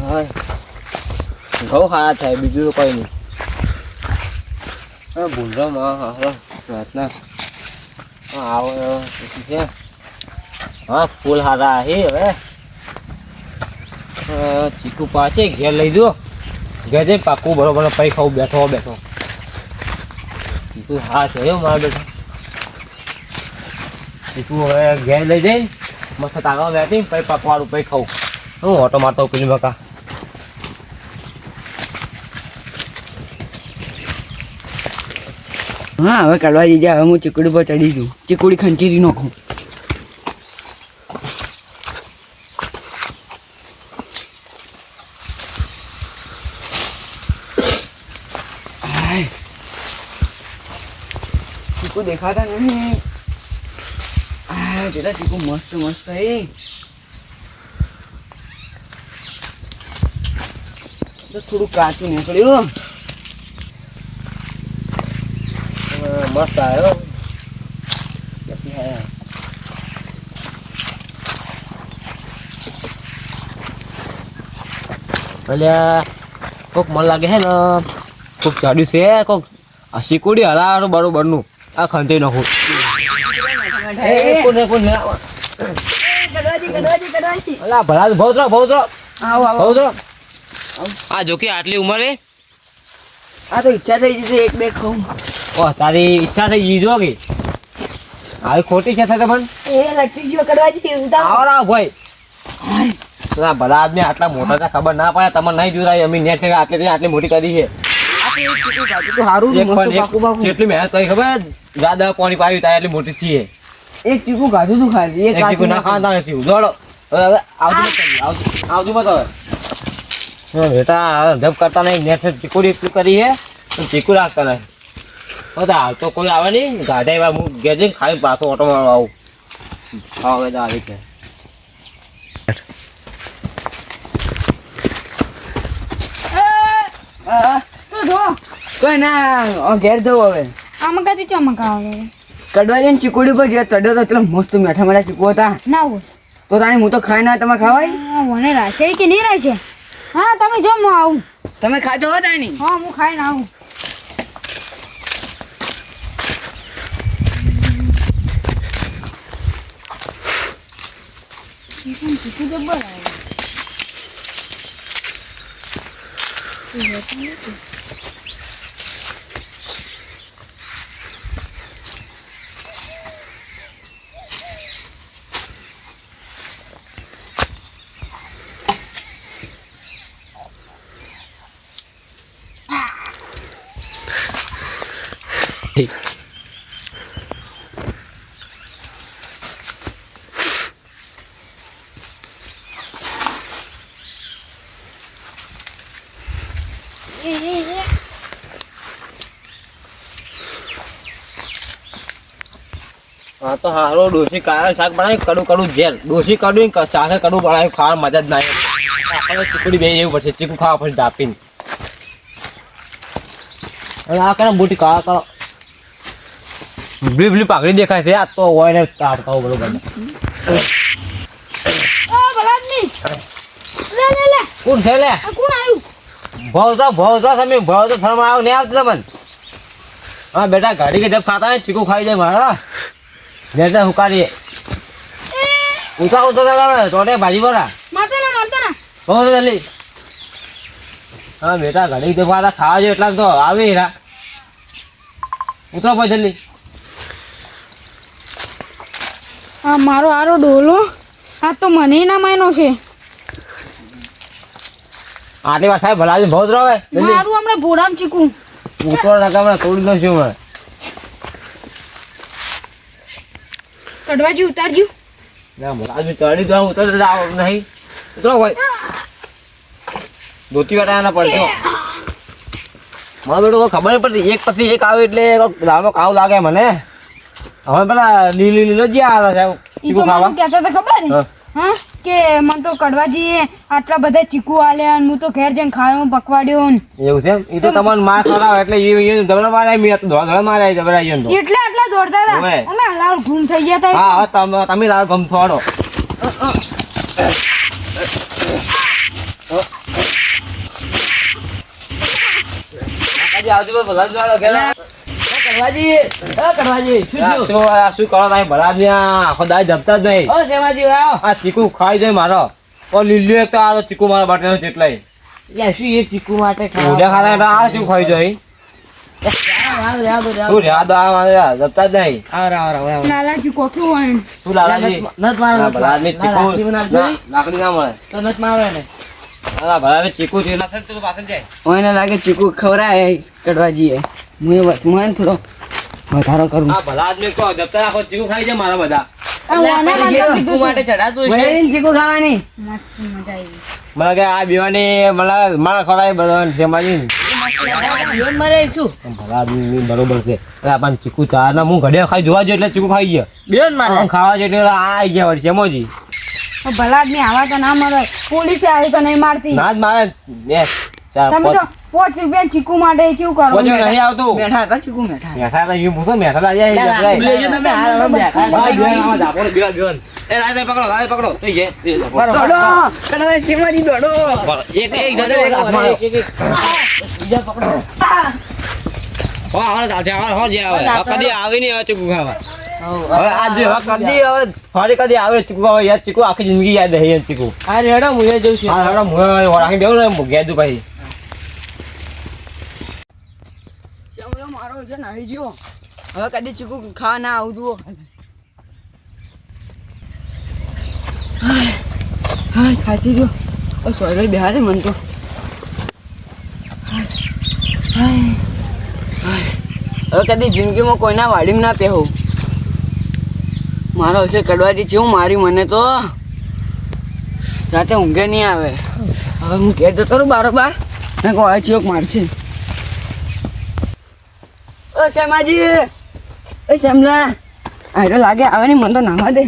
હા ઘઉં ખાવા થાય બીજું તો કંઈ નહીં. હા ભૂલરો હાલો રાતના આવો પછી છે. હા ફૂલ હારા હે હવે ચીકુ પાછે ઘેર લઈ જો ઘેર જઈને પાકું બરોબર પૈ ખાવું બેઠો ચીકુ હા છે એવું મારા બેઠો ચીકુ હવે ઘેર લઈ જઈને મસ્ત તાગવા બેઠી પૈ પાકવાળું પૈ ખાવું હું ઓટો મારતો પેલી બકા. હા હવે કાઢવા જઈ જાય. હવે હું ચીકુડી પર ચડી છું. ચીકુડી ખંચીરી નાખું. ચીકુ દેખાતા નહીં. જેટલા ચીકુ મસ્ત મસ્ત હે. થોડું કાચું નીકળ્યું. મસ્ત આવ્યો અલ્યા કોક મન લાગે હે ને કોક ચાડ્યું છે કોક શીકુડી હલાવાનું બરોબરનું આ ખંતી નાખું. આ જોકે આટલી ઉંમરે આ તો ઈચ્છા થઈ જશે એક બે ખાઉં. ઓહ તારી ઈચ્છા થઈ ગઈ જો કે આવી ખોટી છે થતે પણ એ લટકી ગયો કડવાજી. આવરા ભાઈ ના બધા આદમી આટલા મોટા છે ખબર ના પડે તમને નહીં જોરાય અમે નેટ છે આટલી મોટી કરી છે. કેટલી મહેનત કરી ખબર જાદા પાણી પાવી તા એટલી મોટી છે. એક ચીકુ કાઢું તું ખાલી એક ચીકુ ના ખાતા નથી જોડો હવે આવજો મત હવે બેટા ધબ કરતા નહીં નેટ ચીકુડી એટલી કરી છે ચીકુ રાખતા નહીં. હાલ તો કોઈ આવે નહીં ગાઢા એવા હું ગેજિંગ ખાઈને પાછો ઓટો મારવા આવું. હવે તો આવી છે કોઈ ના ઘેર જવું હવે. આમાં કાથી ચમકા આવે કડવા જઈને ચીકુડી પર જે ચડ્યો તો એટલો મસ્ત મેઠા મેઠા ચીકુ હતા. ના હોય તો તાણી હું તો ખાઈ ના તમે ખાવાય. મને રાશે કે નહીં રાશે. હા તમે જો હું આવું. તમે ખાજો હો તાણી. હા હું ખાઈને આવું. ચીકુ જબ્બર આવે. હા તો હારો ડોસી કાળા શાક બનાવી કડું કડું ઝેર ડોસી કડું શાકે કડું બનાવી ખાવા મજા જ ના આવે. આપણે ચીકુડી બે એવું પડશે ચીકુ ખાવા પછી ડાપીને અને આ કરે મોટી કાળા કરો બ્લી બ્લી પાઘડી દેખાય છે. આ તો હોય ને કાઢતા હોય બરોબર. ઓ બલાદની લે લે લે કોણ છે લે આ કોણ આવ્યું. ભાવ તમે ભાવ તો શરમ આવ નહીં આવતું તમને. હા બેટા ગાડી કે જબ ખાતા હોય ચીકુ ખાઈ જાય મારા બેટા હુકારીએ ઉતા તોડે ભાજી બોલા મારતા ના બહુ જલ્દી. હા બેટા ઘડી તો ખાતા ખાવા જોઈએ એટલા તો આવે હીરા ઉતરો ભાઈ જલ્દી. આ મારો આરો ડોલો આ તો મને ના માયનો છે. આટલી વાર સાહેબ ભલા બહુ જ રહે મારું હમણાં ભોરામ ચીકુ ઉતરો ના તોડી દઉં છું મેં. કડવાજી ઉતારજો. ના ભલા ચડી દઉં ઉતર નહીં ઉતરો ભાઈ ધોતી વાળા ના પડશો. મારો બેટો ખબર નહીં પડતી એક પછી એક આવે એટલે દાળમાં કાવ લાગે મને. હવે પેલા લીલો જ આવ્યા સાહેબ ઈ તો મને કહેતા હતા ખબર ને હા કે મને તો કડવાજી આટલા બધા ચીકુ આલ્યા અને હું તો ઘેર જઈને ખાયો પકવાડ્યો ને એવું છે. એ તો તમને માર ખવડાવે એટલે ધબડા મારે ધોળ મારે ધબડા એટલે આટલા દોડતા હતા ઓવે. અમે લાલ ઘૂમ થઈ ગયા હતા. હા હવે તમે લાલ ગમ થોડો કાકાજી આવજો બસ ભલા જાડો ઘેરા કરવાજી શું થયું? શું કરો તમે ભલા જ આખો દાય જપતા જ નહીં ઓ શેમાજી આવો આ ચીકુ ખાઈ જાય મારો ઓ લીલ્યો એક તો આ તો ચીકુ મારા બાટલો જેટલાય યા શું એ ચીકુ માટે ઉડ્યા ખાતા આ ચીકુ ખાઈ જાય તું રહ્યા તો આ મારે જપતા જ નહીં નાલા ચીકો કેવું હોય ને? તું લાલાજી આ ભલા આદમી ચીકુ લાકડી ના મળે આ ભલા આદમી ચીકુ છે ના તું પાછળ જાય મને લાગે ચીકુ ખવરાય કડવાજી હું થોડો વધારો કરું આ ભલા આદમી કો જપતા રાખો ચીકુ ખાઈ જાય મારા બધા ચીકુ માટે ચડાતું છે ચીકુ ખાવાની મસ્ત મજા આવી. મને કે આ બીવાની મને મારા ખવડાય બધા શેમાજી મરે શું ભલા આદમી બરોબર છે એટલે આપણને ચીકુ ચાર ના હું ઘડિયા ખાઈ જોવા જોઈએ એટલે ચીકુ ખાઈ ગયા બેન મારે ખાવા જોઈએ એટલે આ આવી ગયા વળી શેમોજી તો ભલા આદમી આવા તો ના મળે. પોલીસે આવી તો નહીં મારતી. ના જ મારે ને ચાર તમે તો 5 રૂપિયા ચીકુ માટે કેવું કરો? પોચો નહીં આવતું બેઠા હતા ચીકુ બેઠા મેઠા તો ઈ પૂછો મેઠા લાજે લેજો તમે હાલ બેઠા એ રાતે પકડો તો જે દોડો કડવા શેમાજી દોડો એક બીજા પકડો હવે ચાલશે હવે જે આવે કદી આવી નહીં હવે ચીકુ ખાવા હવે આજે હવે ફરી કદી આવે ચીકુ ખાવા યાર ચીકુ આખી જિંદગી યાદ રહે યાર ચીકુ આ રેડો મુએ જઉં છું હા હવે હું રાખી બેવું ને ગેદુ ભાઈ શેમલો મારો છે ને આવી ગયો હવે કદી ચીકુ ખાવા ના આવતું હા ખાસી જો ઓ સોયલો બેહા દે મન તો હવે કદી જિંદગીમાં કોઈના વાડીમાં ના પહેવું મારો હશે કડવાજી જેવું મારી મને તો રાતે ઊંઘે નહીં આવે હવે હું ઘેર જતો રહું બારોબાર ને કહું આ ચિયોક મારશે ઓ શ્યામાજી ઓ શ્યામલા આયરો લાગે આવે નહીં મને તો નાવા દે